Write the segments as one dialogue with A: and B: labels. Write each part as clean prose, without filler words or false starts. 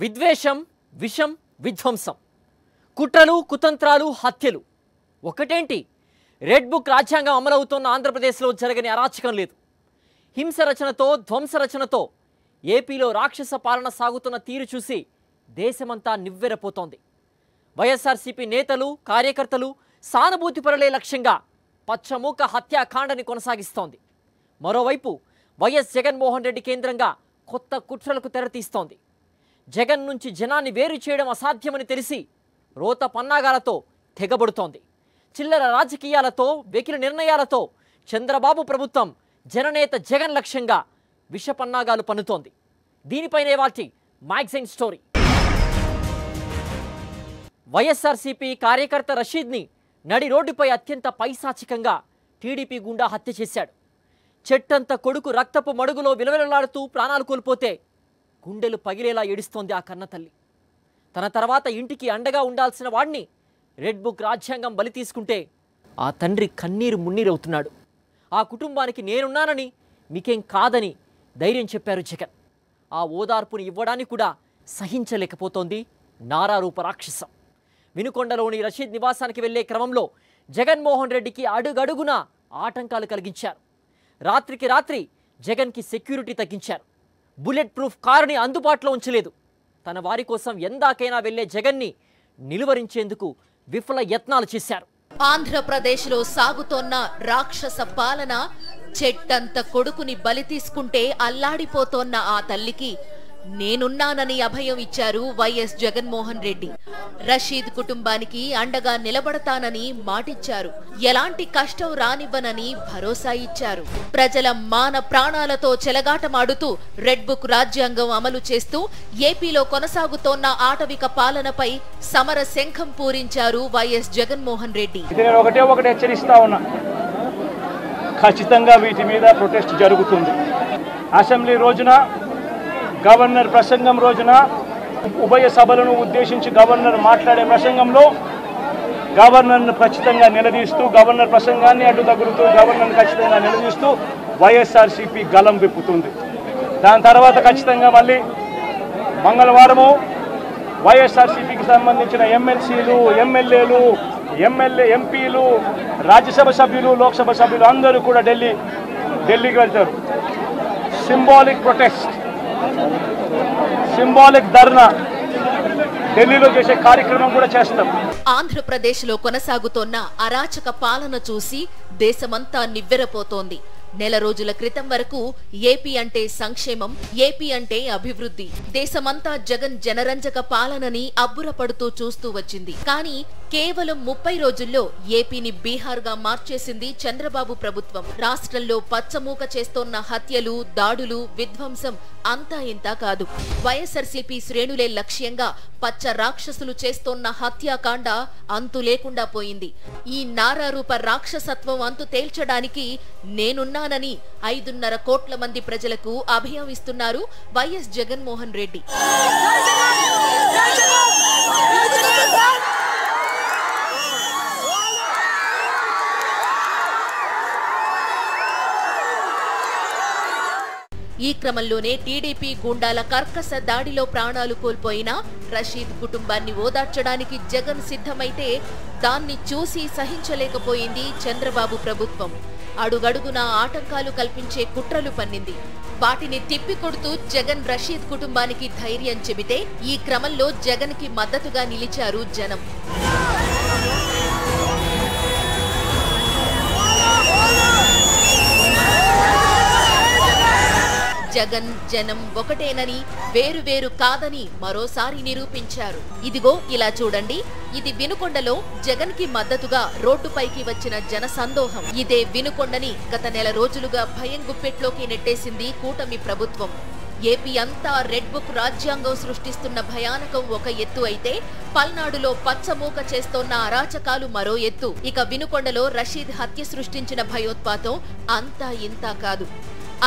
A: విద్వేషం, విషం, విధ్వంసం, కుట్రలు, కుతంత్రాలు, హత్యలు. ఒకటేంటి, రెడ్ బుక్ రాజ్యాంగం అమలవుతున్న ఆంధ్రప్రదేశ్లో జరగని అరాచకం లేదు. హింస రచనతో, ధ్వంస రచనతో ఏపీలో రాక్షస పాలన సాగుతున్న తీరు చూసి దేశమంతా నివ్వెరపోతోంది. వైఎస్ఆర్సీపీ నేతలు, కార్యకర్తలు సానుభూతి పరలే లక్ష్యంగా పచ్చమూక హత్యాకాండని కొనసాగిస్తోంది. మరోవైపు వైఎస్ జగన్మోహన్ రెడ్డి కేంద్రంగా కొత్త కుట్రలకు తెరతీస్తోంది. జగన్ నుంచి జనాన్ని వేరు చేయడం అసాధ్యమని తెలిసి రోత పన్నాగాలతో తెగబడుతోంది. చిల్లర రాజకీయాలతో, వెకిలి నిర్ణయాలతో చంద్రబాబు ప్రభుత్వం జననేత జగన్ లక్ష్యంగా విష పన్నాగాలు పన్నుతోంది. దీనిపైనే వాటి మ్యాగజైన్ స్టోరీ. వైఎస్ఆర్సీపీ కార్యకర్త రషీద్ని నడి రోడ్డుపై అత్యంత పైశాచికంగా టీడీపీ గుండా హత్య చేశాడు. చెట్టంత కొడుకు రక్తపు మడుగులో విలవిలలాడుతూ ప్రాణాలు కోల్పోతే గుండెలు పగిలేలా ఏడుస్తోంది ఆ కన్నతల్లి. తన తర్వాత ఇంటికి అండగా ఉండాల్సిన వాడిని రెడ్ బుక్ రాజ్యాంగం బలి తీసుకుంటే ఆ తండ్రి కన్నీరు మున్నీరవుతున్నాడు. ఆ కుటుంబానికి నేనున్నానని, మీకేం కాదని ధైర్యం చెప్పారు జగన్. ఆ ఓదార్పుని ఇవ్వడానికి కూడా సహించలేకపోతోంది నారారూప రాక్షసం. వినుకొండలోని రషీద్ నివాసానికి వెళ్లే క్రమంలో జగన్మోహన్ రెడ్డికి అడుగడుగునా ఆటంకాలు కలిగించారు. రాత్రికి రాత్రి జగన్కి సెక్యూరిటీ తగ్గించారు. బుల్లెట్ ప్రూఫ్ కారుని అందుబాటులో ఉంచలేదు. తన వారి కోసం ఎందాకైనా వెళ్లే జగన్ని నిలువరించేందుకు విఫల యత్నాలు చేశారు.
B: ఆంధ్రప్రదేశ్లో సాగుతోన్న రాక్షస పాలన, చెట్టంత కొడుకుని బలి తీసుకుంటే అల్లాడిపోతోన్న ఆ తల్లికి నేనున్నానని అభయం ఇచ్చారు వైఎస్ జగన్మోహన్ రెడ్డి. రషీద్ కుటుంబానికి అండగా నిలబడతానని మాటిచ్చారు. ఎలాంటి కష్టం రానివ్వనని భరోసా ఇచ్చారు. ప్రజల మాన ప్రాణాలతో చెలగాటమాడుతూ రెడ్ బుక్ రాజ్యాంగం అమలు చేస్తూ ఏపీలో కొనసాగుతోన్న ఆటవిక పాలనపై సమర శంఖం పూరించారు వైఎస్ జగన్మోహన్ రెడ్డి.
C: ఒకటే హెచ్చరిస్తా ఉన్నా, ఖచ్చితంగా వీటి మీద ప్రొటెస్ట్ జరుగుతుంది. అసెంబ్లీ రోజున, గవర్నర్ ప్రసంగం రోజున, ఉభయ సభలను ఉద్దేశించి గవర్నర్ మాట్లాడే ప్రసంగంలో గవర్నర్ను ఖచ్చితంగా నిలదీస్తూ, గవర్నర్ ప్రసంగాన్ని అడ్డు తగులుతూ గవర్నర్ను ఖచ్చితంగా నిలదీస్తూ వైఎస్ఆర్సీపీ గలం విప్పుతుంది. దాని తర్వాత ఖచ్చితంగా మళ్ళీ మంగళవారము వైఎస్ఆర్సీపీకి సంబంధించిన ఎమ్మెల్సీలు, ఎమ్మెల్యేలు, ఎంపీలు, రాజ్యసభ సభ్యులు, లోక్సభ సభ్యులు అందరూ కూడా ఢిల్లీకి వెళ్తారు. సింబాలిక్ ప్రొటెస్ట్, సింబాలిక్ ధర్నా ఢిల్లీలో చేసే కార్యక్రమం కూడా చేస్తాం.
B: ఆంధ్రప్రదేశ్లో కొనసాగుతోన్న అరాచక పాలన చూసి దేశమంతా నివ్వెరపోతోంది. నెల రోజుల క్రితం వరకు ఏపీ అంటే సంక్షేమం, ఏపీ అంటే అభివృద్ధి, దేశమంతా జగన్ జనరంజక పాలనని అబ్బురపడుతూ చూస్తూ వచ్చింది. కానీ కేవలం 30 రోజుల్లో ఏపీని బీహార్గా మార్చేసింది చంద్రబాబు ప్రభుత్వం. రాష్ట్రంలో పచ్చమూక చేస్తోన్న హత్యలు, దాడులు, విధ్వంసం అంతా ఇంతా కాదు. వైఎస్ఆర్సీపీ శ్రేణులే లక్ష్యంగా పచ్చ రాక్షసులు చేస్తోన్న హత్యాకాండ అంతు లేకుండా పోయింది. ఈ నారారూప రాక్షసత్వం అంతు తేల్చడానికి నేనున్నానని 5.5 కోట్ల మంది ప్రజలకు అభయం ఇస్తున్నారు వైఎస్ జగన్మోహన్ రెడ్డి. ఈ క్రమంలోనే టీడీపీ గూండాల కర్కశ దాడిలో ప్రాణాలు కోల్పోయిన రషీద్ కుటుంబాన్ని ఓదార్చడానికి జగన్ సిద్ధమైతే దాన్ని చూసి సహించలేకపోయింది చంద్రబాబు ప్రభుత్వం. అడుగడుగునా ఆటంకాలు కల్పించే కుట్రలు పన్నింది. వాటిని తిప్పికొడుతూ జగన్ రషీద్ కుటుంబానికి ధైర్యం చెబితే ఈ క్రమంలో జగన్ కి మద్దతుగా నిలిచారు జనం. జగన్ జనం ఒకటేనని, వేరు వేరు కాదని మరోసారి నిరూపించారు. ఇదిగో ఇలా చూడండి, ఇది వినుకొండలో జగన్ కి మద్దతుగా రోడ్డుపైకి వచ్చిన జన సందోహం. ఇదే వినుకొండని గత నెల రోజులుగా భయం గుప్పెట్లోకి నెట్టేసింది కూటమి ప్రభుత్వం. ఏపీ అంతా రెడ్ బుక్ రాజ్యాంగం సృష్టిస్తున్న భయానకం ఒక ఎత్తు అయితే, పల్నాడులో పచ్చమూక చేస్తోన్న అరాచకాలు మరో ఎత్తు. ఇక వినుకొండలో రషీద్ హత్య సృష్టించిన భయోత్పాతం అంతా ఇంతా కాదు.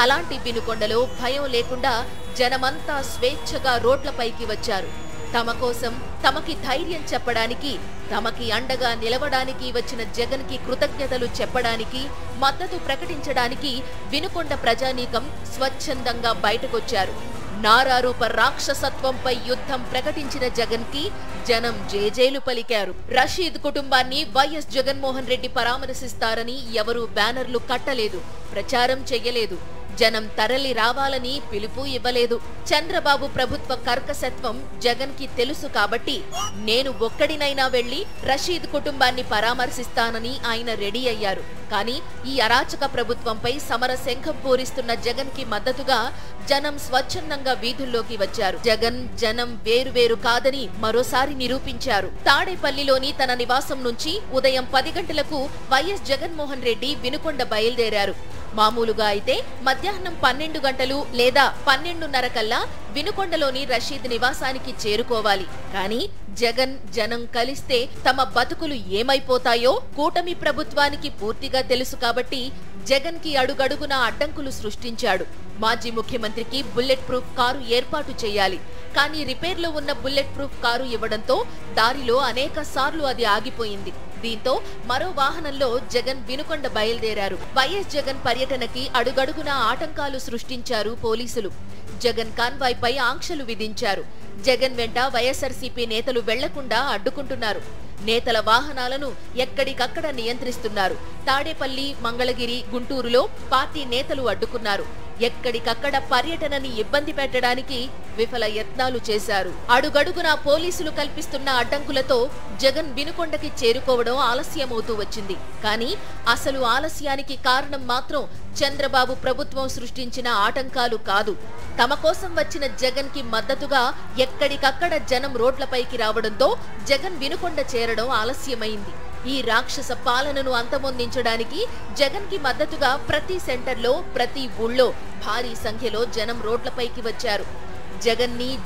B: అలాంటి వినుకొండలో భయం లేకుండా జనమంతా స్వేచ్ఛగా రోడ్లపైకి వచ్చారు. తమ కోసం, తమకి ధైర్యం చెప్పడానికి, తమకి అండగా నిలవడానికి వచ్చిన జగన్ కి కృతజ్ఞతలు చెప్పడానికి, మద్దతు ప్రకటించడానికి వినుకొండ ప్రజానీకం స్వచ్ఛందంగా బయటకొచ్చారు. నారారూప రాక్షసత్వంపై యుద్ధం ప్రకటించిన జగన్ కి జనం జేజేలు పలికారు. రషీద్ కుటుంబాన్ని వైఎస్ జగన్మోహన్ రెడ్డి పరామర్శిస్తారని ఎవరూ బ్యానర్లు కట్టలేదు, ప్రచారం చెయ్యలేదు. జనం తరలి రావాలని పిలుపు ఇవ్వలేదు. చంద్రబాబు ప్రభుత్వ కర్కశత్వం జగన్ కి తెలుసు కాబట్టి నేను ఒక్కడినైనా వెళ్లి రషీద్ కుటుంబాన్ని పరామర్శిస్తానని ఆయన రెడీ అయ్యారు. కానీ ఈ అరాచక ప్రభుత్వంపై సమర శంఖం పూరిస్తున్న జగన్ కి మద్దతుగా జనం స్వచ్ఛందంగా వీధుల్లోకి వచ్చారు. జనం వేరు కాదని మరోసారి నిరూపించారు. తాడేపల్లిలోని తన నివాసం నుంచి ఉదయం 10 గంటలకు వైఎస్ జగన్మోహన్ రెడ్డి వినుకొండ బయలుదేరారు. మామూలుగా అయితే మధ్యాహ్నం 12 గంటలు లేదా 12:30 కల్లా వినుకొండలోని రషీద్ నివాసానికి చేరుకోవాలి. కానీ జనం కలిస్తే తమ బతుకులు ఏమైపోతాయో కూటమి ప్రభుత్వానికి పూర్తిగా తెలుసు కాబట్టి జగన్ కి అడుగడుగునా అడ్డంకులు సృష్టించాడు. మాజీ ముఖ్యమంత్రికి బుల్లెట్ ప్రూఫ్ కారు ఏర్పాటు చేయాలి. కానీ రిపేర్లో ఉన్న బుల్లెట్ ప్రూఫ్ కారు ఇవ్వడంతో దారిలో అనేక సార్లు అది ఆగిపోయింది. దీంతో మరో వాహనంలో జగన్ వినుకొండ బయలుదేరారు. వైఎస్ జగన్ పర్యటనకి అడుగడుగునా ఆటంకాలు సృష్టించారు పోలీసులు. జగన్ కాన్వాయ్ పై ఆంక్షలు విధించారు. జగన్ వెంట వైఎస్ఆర్సీపీ నేతలు వెళ్లకుండా అడ్డుకుంటున్నారు. నేతల వాహనాలను ఎక్కడికక్కడ నియంత్రిస్తున్నారు. తాడేపల్లి, మంగళగిరి, గుంటూరులో పార్టీ నేతలు అడ్డుకున్నారు. ఎక్కడికక్కడ పర్యటనని ఇబ్బంది పెట్టడానికి విఫల యత్నాలు చేశారు. అడుగడుగునా పోలీసులు కల్పిస్తున్న అడ్డంకులతో జగన్ వినుకొండకి చేరుకోవడం ఆలస్యమవుతూ వచ్చింది. కానీ అసలు ఆలస్యానికి కారణం మాత్రం చంద్రబాబు ప్రభుత్వం సృష్టించిన ఆటంకాలు కాదు. తమ కోసం వచ్చిన జగన్ కి మద్దతుగా ఎక్కడికక్కడ జనం రోడ్లపైకి రావడంతో జగన్ వినుకొండ చేరడం ఆలస్యమైంది. ఈ రాక్షస పాలనను అంతమొందించడానికి జగన్ కి మద్దతుగా ప్రతి సెంటర్లో, ప్రతి ఊళ్ళో భారీ సంఖ్యలో జనం రోడ్లపైకి వచ్చారు.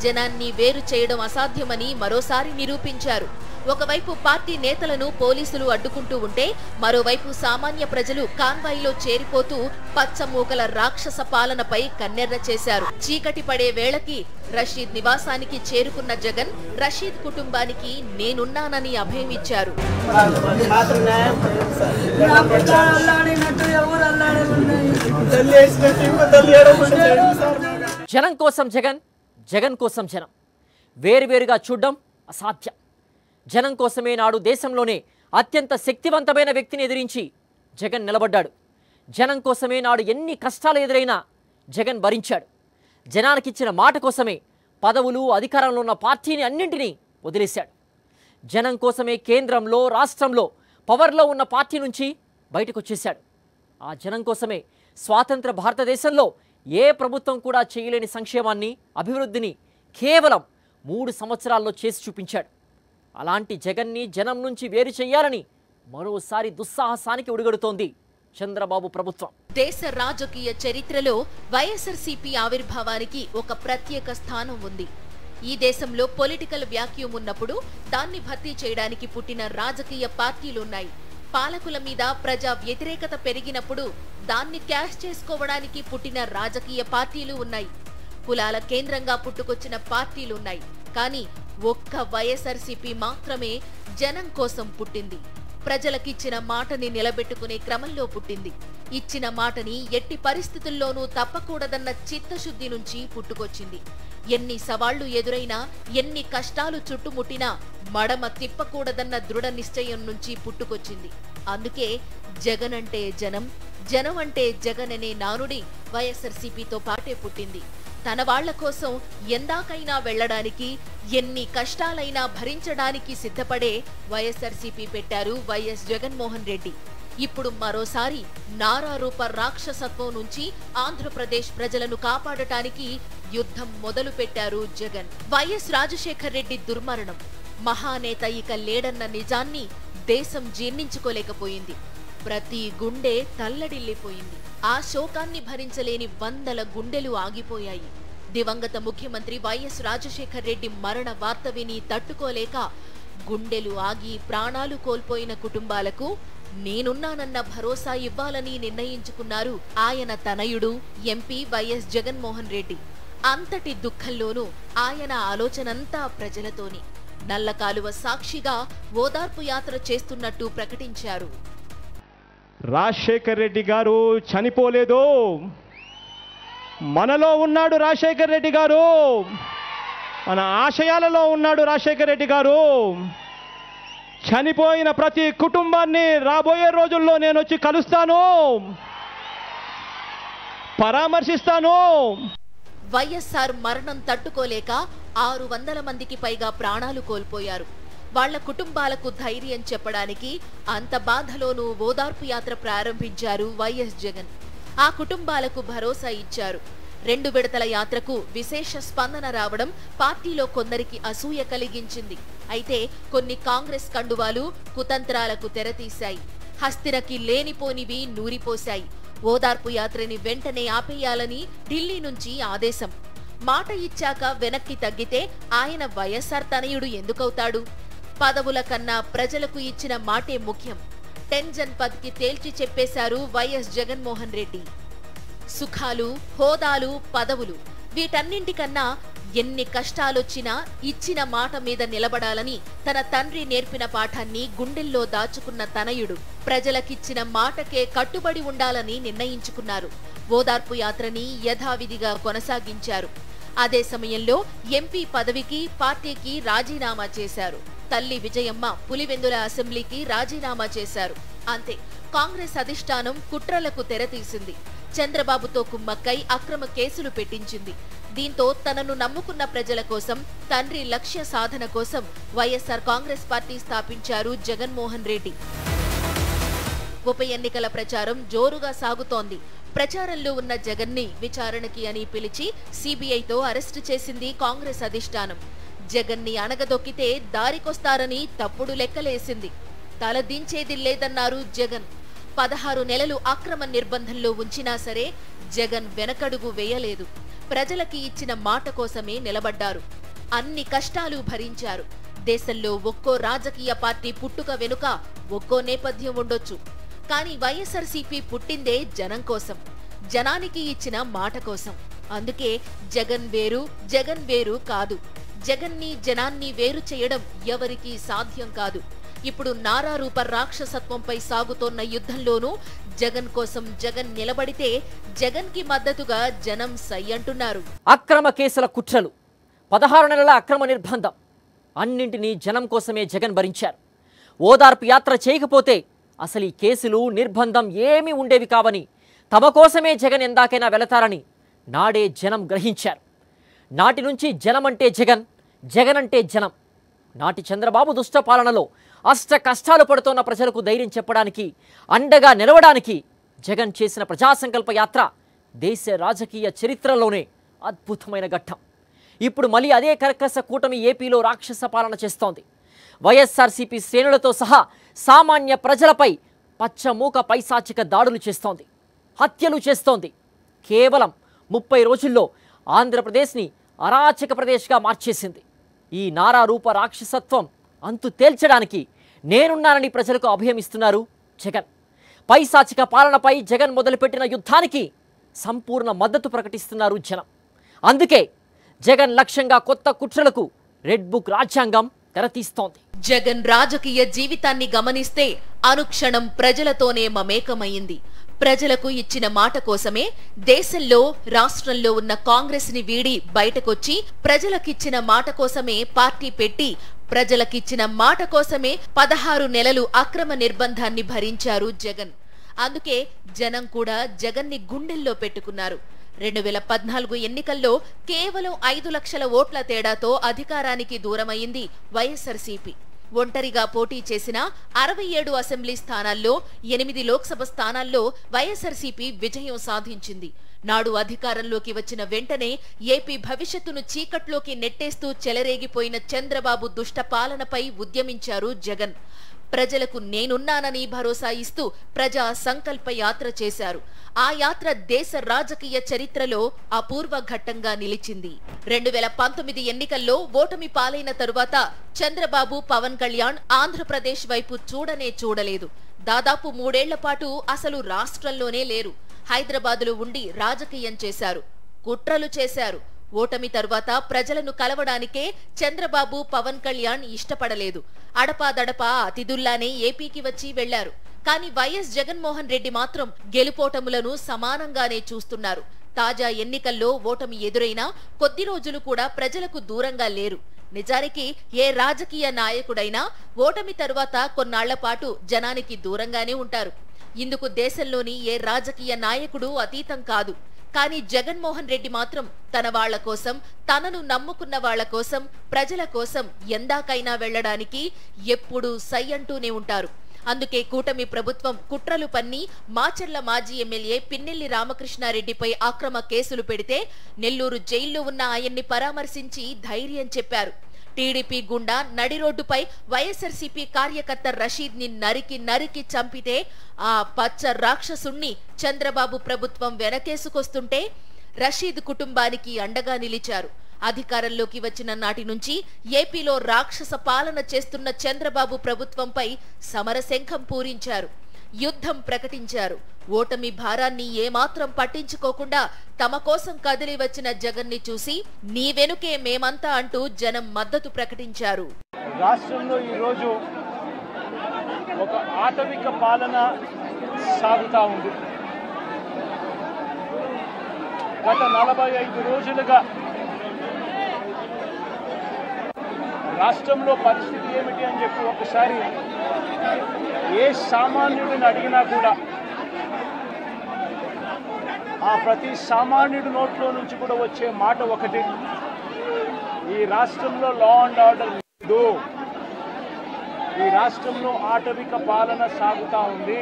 B: జనాన్ని వేరు చేయడం అసాధ్యమని మరోసారి నిరూపించారు. ఒకవైపు పార్టీ నేతలను పోలీసులు అడ్డుకుంటూ ఉంటే మరోవైపు సామాన్య ప్రజలు కాన్వాయ్లో చేరిపోతూ పచ్చమూకల రాక్షస పాలనపై కన్నెర్ర చేశారు. చీకటి పడే వేళకి రషీద్ నివాసానికి చేరుకున్న జగన్ రషీద్ కుటుంబానికి నేనున్నానని అభయం ఇచ్చారు.
A: జనం కోసం జగన్, జగన్ కోసం జనం వేరువేరుగా చూడడం అసాధ్యం. జనం కోసమే నాడు దేశంలోనే అత్యంత శక్తివంతమైన వ్యక్తిని ఎదిరించి జగన్ నిలబడ్డాడు. జనం కోసమే నాడు ఎన్ని కష్టాలు ఎదురైనా జగన్ భరించాడు. జనానికిచ్చిన మాట కోసమే పదవులు, అధికారంలో ఉన్న పార్టీని అన్నింటినీ వదిలేశాడు. జనం కోసమే కేంద్రంలో, రాష్ట్రంలో పవర్లో ఉన్న పార్టీ నుంచి బయటకు వచ్చేశాడు. ఆ జనం కోసమే స్వాతంత్ర భారతదేశంలో ఏ ప్రభుత్వం కూడా చేయలేని సంక్షేమాన్ని, అభివృద్ధిని కేవలం 3 సంవత్సరాల్లో చేసి చూపించాడు. అలాంటి జగన్ని జనం నుంచి వేరు చేయాలని మరోసారి దుస్సాహసానికి ఉడిగడుతోంది చంద్రబాబు ప్రభుత్వం.
B: దేశ రాజకీయ చరిత్రలో వైఎస్ఆర్సీపీ ఆవిర్భావానికి ఒక ప్రత్యేక స్థానం ఉంది. ఈ దేశంలో పొలిటికల్ వ్యాక్యూమ్ ఉన్నప్పుడు దాన్ని భర్తీ చేయడానికి పుట్టిన రాజకీయ పార్టీలున్నాయి. పాలకుల మీద ప్రజా వ్యతిరేకత పెరిగినప్పుడు దాన్ని క్యాష్ చేసుకోవడానికి పుట్టిన రాజకీయ పార్టీలు ఉన్నాయి. కులాల కేంద్రంగా పుట్టుకొచ్చిన పార్టీలున్నాయి. కానీ ఒక్క వైఎస్ఆర్సీపీ మాత్రమే జనం కోసం పుట్టింది. ప్రజలకిచ్చిన మాటని నిలబెట్టుకునే క్రమంలో పుట్టింది. ఇచ్చిన మాటని ఎట్టి పరిస్థితుల్లోనూ తప్పకూడదన్న చిత్తశుద్ధి నుంచి పుట్టుకొచ్చింది. ఎన్ని సవాళ్లు ఎదురైనా, ఎన్ని కష్టాలు చుట్టుముట్టినా మడమ తిప్పకూడదన్న దృఢ నిశ్చయం నుంచి పుట్టుకొచ్చింది. అందుకే జగన్ అంటే జనం, జనం అంటే జగన్ అనే నానుడి వైఎస్ఆర్సీపీతో పాటే పుట్టింది. తన వాళ్ల కోసం ఎందాకైనా వెళ్లడానికి, ఎన్ని కష్టాలైనా భరించడానికి సిద్ధపడే వైఎస్ఆర్సీపీ పెట్టారు వైఎస్ జగన్మోహన్ రెడ్డి. ఇప్పుడు మరోసారి నారారూప రాక్షసత్వం నుంచి ఆంధ్రప్రదేశ్ ప్రజలను కాపాడటానికి యుద్ధం మొదలు పెట్టారు జగన్. వైఎస్ రాజశేఖర్ రెడ్డి దుర్మరణం, మహానేత ఇక లేడన్న నిజాన్ని దేశం జీర్ణించుకోలేకపోయింది. ప్రతి గుండె తల్లడిల్లిపోయింది. ఆ శోకాన్ని భరించలేని వందల గుండెలు ఆగిపోయాయి. దివంగత ముఖ్యమంత్రి వైఎస్ రాజశేఖర్ రెడ్డి మరణ వార్త విని తట్టుకోలేక గుండెలు ఆగి ప్రాణాలు కోల్పోయిన కుటుంబాలకు నేనున్నానన్న భరోసా ఇవ్వాలని నిర్ణయించుకున్నారు ఆయన తనయుడు ఎంపీ వైఎస్ జగన్మోహన్ రెడ్డి. అంతటి దుఃఖంలోనూ ఆయన ఆలోచనంతా ప్రజలతోని. నల్లకాలువ సాక్షిగా ఓదార్పు యాత్ర చేస్తున్నట్టు ప్రకటించారు.
D: రాజశేఖర్ రెడ్డి గారు చనిపోలేదు, మనలో ఉన్నాడు రాజశేఖర్ రెడ్డి గారు, మన ఆశయాలలో ఉన్నాడు రాజశేఖర్ రెడ్డి గారు. చనిపోయిన ప్రతి కుటుంబాన్ని రాబోయే రోజుల్లో నేను వచ్చి కలుస్తాను, పరామర్శిస్తాను.
B: వైఎస్ఆర్ మరణం తట్టుకోలేక 600 మందికి పైగా ప్రాణాలు కోల్పోయారు. వాళ్ల కుటుంబాలకు ధైర్యం చెప్పడానికి అంత బాధలోనూ ఓదార్పు యాత్ర ప్రారంభించారు వైఎస్ జగన్. ఆ కుటుంబాలకు భరోసా ఇచ్చారు. 2 విడతల యాత్రకు విశేష స్పందన రావడం పార్టీలో కొందరికి అసూయ కలిగించింది. అయితే కొన్ని కాంగ్రెస్ కండువాలు కుతంత్రాలకు తెరతీశాయి. హస్తినకి లేనిపోనివి నూరిపోశాయి. ఓదార్పు యాత్రని వెంటనే ఆపేయాలని ఢిల్లీ నుంచి ఆదేశం. మాట ఇచ్చాక వెనక్కి తగ్గితే ఆయన వైఎస్ఆర్ తనయుడు ఎందుకవుతాడు? పదవుల కన్నా ప్రజలకు ఇచ్చిన మాటే ముఖ్యం. 10 జన్పథ్కి తేల్చి చెప్పేశారు వైఎస్ జగన్మోహన్ రెడ్డి. సుఖాలు, హోదాలు, పదవులు వీటన్నింటికన్నా ఎన్ని కష్టాలొచ్చినా ఇచ్చిన మాట మీద నిలబడాలని తన తండ్రి నేర్పిన పాఠాన్ని గుండెల్లో దాచుకున్న తనయుడు ప్రజలకిచ్చిన మాటకే కట్టుబడి ఉండాలని నిర్ణయించుకున్నారు. ఓదార్పు యాత్రని యథావిధిగా కొనసాగించారు. అదే సమయంలో ఎంపీ పదవికి పార్టీకి రాజీనామా చేశారు. తల్లి విజయమ్మ పులివెందుల అసెంబ్లీకి రాజీనామా చేశారు. అంతే, కాంగ్రెస్ అధిష్టానం కుట్రలకు తెరతీసింది. చంద్రబాబుతో కుమ్మక్కై అక్రమ కేసులు పెట్టించింది. దీంతో తనను నమ్ముకున్న ప్రజల కోసం, తండ్రి లక్ష్య సాధన కోసం వైఎస్ఆర్ కాంగ్రెస్ పార్టీ స్థాపించారు జగన్మోహన్ రెడ్డి. ఉప ఎన్నికల ప్రచారం జోరుగా సాగుతోంది. ప్రచారంలో ఉన్న జగన్ని విచారణకి అని పిలిచి సిబిఐతో అరెస్టు చేసింది కాంగ్రెస్ అధిష్టానం. జగన్ని అణగదొక్కితే దారికొస్తారని తప్పుడు లెక్కలేసింది. తలదించేది లేదన్నారు జగన్. 16 నెలలు అక్రమ నిర్బంధంలో ఉంచినా సరే జగన్ వెనకడుగు వేయలేదు. ప్రజలకి ఇచ్చిన మాట కోసమే నిలబడ్డారు. అన్ని కష్టాలు భరించారు. దేశంలో ఒక్కో రాజకీయ పార్టీ పుట్టుక వెనుక ఒక్కో నేపథ్యం ఉండొచ్చు. కానీ వైఎస్ఆర్సీపీ పుట్టిందే జనం కోసం, జనానికి ఇచ్చిన మాట కోసం. అందుకే జగన్ వేరు కాదు. జగన్ని, జనాన్ని వేరు చేయడం ఎవరికీ సాధ్యం కాదు. ఇప్పుడు నారా రూప రాక్షసత్వంపై సాగుతోన్న యుద్ధంలోనూ జగన్ కోసం జగన్ నిలబడితే జగన్ కి మద్దతుగా జనం సై అంటున్నారు.
A: అక్రమ కేసుల కుట్రలు, 16 నెలల అక్రమ నిర్బంధం అన్నింటినీ జనం కోసమే జగన్ భరించారు. ఓదార్పు యాత్ర చేయకపోతే అసలు ఈ కేసులు, నిర్బంధం ఏమీ ఉండేవి కావని, తమ కోసమే జగన్ ఎందాకైనా వెళతారని నాడే జనం గ్రహించారు. నాటి నుంచి జనం అంటే జగన్, జగన్ అంటే జనం. నాటి చంద్రబాబు దుష్ట పాలనలో అష్ట కష్టాలు పడుతున్న ప్రజలకు ధైర్యం చెప్పడానికి, అండగా నిలవడానికి జగన్ చేసిన ప్రజాసంకల్ప యాత్ర దేశ రాజకీయ చరిత్రలోనే అద్భుతమైన ఘట్టం. ఇప్పుడు మళ్ళీ అదే కర్కశ కూటమి ఏపీలో రాక్షస పాలన చేస్తోంది. వైఎస్ఆర్సీపీ శ్రేణులతో సహా సామాన్య ప్రజలపై పచ్చమూక పైశాచిక దాడులు చేస్తోంది, హత్యలు చేస్తోంది. కేవలం 30 రోజుల్లో ఆంధ్రప్రదేశ్ని అరాచక ప్రదేశ్గా మార్చేసింది. ఈ నారా రూప రాక్షసత్వం అంతు తేల్చడానికి నేనున్నానని ప్రజలకు అభయమిస్తున్నారు జగన్. పైశాచిక పాలనపై జగన్ మొదలుపెట్టిన యుద్ధానికి సంపూర్ణ మద్దతు ప్రకటిస్తున్నారు జనం. అందుకే జగన్ లక్ష్యంగా కొత్త కుట్రలకు రెడ్ బుక్ రాజ్యాంగం తెరతీస్తోంది.
B: జగన్ రాజకీయ జీవితాన్ని గమనిస్తే అనుక్షణం ప్రజలతోనే మమేకమైంది. ప్రజలకు ఇచ్చిన మాట కోసమే దేశంలో, రాష్ట్రంలో ఉన్న కాంగ్రెస్ ని వీడి బయటకొచ్చి ప్రజలకిచ్చిన మాట కోసమే పార్టీ పెట్టి ప్రజలకిచ్చిన మాట కోసమే 16 నెలలు అక్రమ నిర్బంధాన్ని భరించారు జగన్. అందుకే జనం కూడా జగన్ని గుండెల్లో పెట్టుకున్నారు. 2014 ఎన్నికల్లో కేవలం 5 లక్షల ఓట్ల తేడాతో అధికారానికి దూరమైంది వైఎస్ఆర్సీపీ. ఒంటరిగా పోటీ చేసిన 67 అసెంబ్లీ స్థానాల్లో 8 లోక్సభ స్థానాల్లో వైఎస్ఆర్సీపీ విజయం సాధించింది. నాడు అధికారంలోకి వచ్చిన వెంటనే ఏపీ భవిష్యత్తును చీకట్లోకి నెట్టేస్తూ చెలరేగిపోయిన చంద్రబాబు దుష్ట పాలనపై ఉద్యమించారు జగన్. ప్రజలకు నేనున్నానని భరోసా ఇస్తూ ప్రజా సంకల్ప యాత్ర చేశారు. ఆ యాత్ర దేశ రాజకీయ చరిత్రలో అపూర్వ ఘట్టంగా నిలిచింది. 2019 ఎన్నికల్లో ఓటమి పాలైన తరువాత చంద్రబాబు, పవన్ కళ్యాణ్ ఆంధ్రప్రదేశ్ వైపు చూడనే చూడలేదు. దాదాపు 3 ఏళ్ల పాటు అసలు రాష్ట్రంలోనే లేరు. హైదరాబాదులో ఉండి రాజకీయం చేశారు, కుట్రలు చేశారు. ఓటమి తరువాత ప్రజలను కలవడానికే చంద్రబాబు, పవన్ కళ్యాణ్ ఇష్టపడలేదు. అడపాదడపా అతిథుల్లానే ఏపీకి వచ్చి వెళ్లారు. కానీ వైఎస్ జగన్మోహన్ రెడ్డి మాత్రం గెలుపోటములను సమానంగానే చూస్తున్నారు. తాజా ఎన్నికల్లో ఓటమి ఎదురైనా కొద్ది రోజులు కూడా ప్రజలకు దూరంగా లేరు. నిజానికి ఏ రాజకీయ నాయకుడైనా ఓటమి తరువాత కొన్నాళ్ల పాటు జనానికి దూరంగానే ఉంటారు. ఇందుకు దేశంలోని ఏ రాజకీయ నాయకుడు అతీతం కాదు. కానీ జగన్మోహన్ రెడ్డి మాత్రం తన వాళ్ల కోసం, తనను నమ్ముకున్న వాళ్ల కోసం, ప్రజల కోసం ఎందాకైనా వెళ్లడానికి ఎప్పుడూ సై అంటూనే ఉంటారు. అందుకే కూటమి ప్రభుత్వం కుట్రలు పన్ని మాచర్ల మాజీ ఎమ్మెల్యే పిన్నెల్లి రామకృష్ణారెడ్డిపై అక్రమ కేసులు పెడితే నెల్లూరు జైల్లో ఉన్న ఆయన్ని పరామర్శించి ధైర్యం చెప్పారు. టీడీపీ గుండా నడి రోడ్డుపై వైఎస్ఆర్సీపీ కార్యకర్త రషీద్ ని నరికి చంపితే ఆ పచ్చ రాక్షసుణ్ణి చంద్రబాబు ప్రభుత్వం వెనకేసుకొస్తుంటే రషీద్ కుటుంబానికి అండగా నిలిచారు. అధికారంలోకి వచ్చిన నాటి నుంచి ఏపీలో రాక్షస పాలన చేస్తున్న చంద్రబాబు ప్రభుత్వంపై సమరశంఖం పూరించారు. యుద్ధం ప్రకటించారు. ఓటమి భారాన్ని ఏమాత్రం పట్టించుకోకుండా తమ కోసం కదిలి వచ్చిన జగన్ని చూసి నీ వెనుకే మేమంతా అంటూ జనం మద్దతు ప్రకటించారు.
C: రాష్ట్రంలో ఈరోజు ఒక ఆటవిక పాలన సాగుతా ఉంది. గత 45 రోజులుగా రాష్ట్రంలో పరిస్థితి ఏమిటి అని చెప్పి ఒకసారి ఏ సామాన్యుడిని అడిగినా కూడా ఆ ప్రతి సామాన్యుడి నోట్లో నుంచి కూడా వచ్చే మాట ఒకటి, ఈ రాష్ట్రంలో లా అండ్ ఆర్డర్ లేదు, ఈ రాష్ట్రంలో ఆటవిక పాలన సాగుతా ఉంది.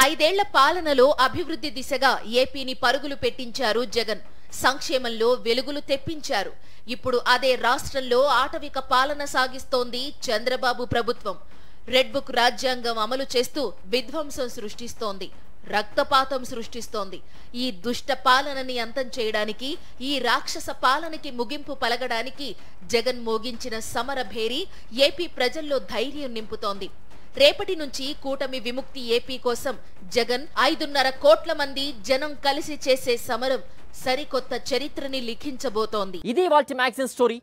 B: 5 ఏళ్ల పాలనలో అభివృద్ధి దిశగా ఏపీని పరుగులు పెట్టించారు జగన్. సంక్షేమంలో వెలుగులు తెప్పించారు. ఇప్పుడు అదే రాష్ట్రంలో ఆటవిక పాలన సాగిస్తోంది చంద్రబాబు ప్రభుత్వం. రెడ్ బుక్ రాజ్యాంగం అమలు చేస్తూ విధ్వంసం సృష్టిస్తోంది, రక్తపాతం సృష్టిస్తోంది. ఈ దుష్ట పాలనని అంతం చేయడానికి, ఈ రాక్షస పాలనకి ముగింపు పలకడానికి జగన్ మోగించిన సమర భేరీ ఏపీ ప్రజల్లో ధైర్యం నింపుతోంది. రేపటి నుంచి కూటమి విముక్తి ఏపీ కోసం జగన్ 5.5 కోట్ల మంది జనం కలిసి చేసే సమరం సరికొత్త చరిత్రని లిఖించబోతోంది.
A: ఇది ఇవాల్టి మ్యాగజైన్ స్టోరీ.